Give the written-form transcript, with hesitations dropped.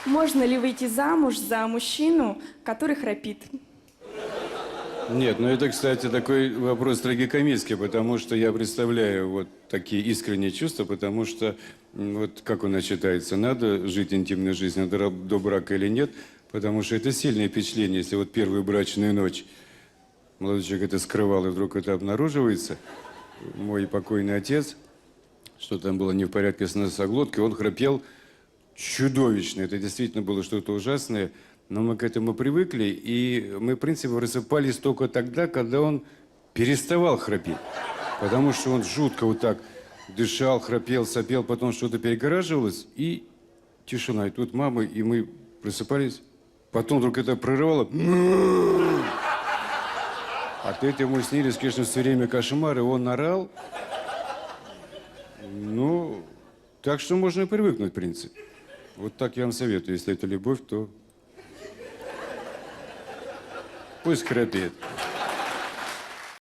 Можно ли выйти замуж за мужчину, который храпит? Нет, ну это, кстати, такой вопрос трагикомический, потому что я представляю вот такие искренние чувства, потому что, вот как у нас считается, надо жить интимной жизнью до брака или нет, потому что это сильное впечатление, если вот первую брачную ночь молодой человек это скрывал, и вдруг это обнаруживается. Мой покойный отец, что там было не в порядке с носоглоткой, он храпел чудовищно. Это действительно было что-то ужасное. Но мы к этому привыкли, и мы, в принципе, высыпались только тогда, когда он переставал храпеть. Потому что он жутко вот так дышал, храпел, сопел, потом что-то перегораживалось, и тишина. И тут мама, и мы просыпались. Потом вдруг это прорывало. От этого ему снились, конечно, все время кошмары. Он орал. Ну, так что можно и привыкнуть, в принципе. Вот так я вам советую. Если это любовь, то пусть храпит.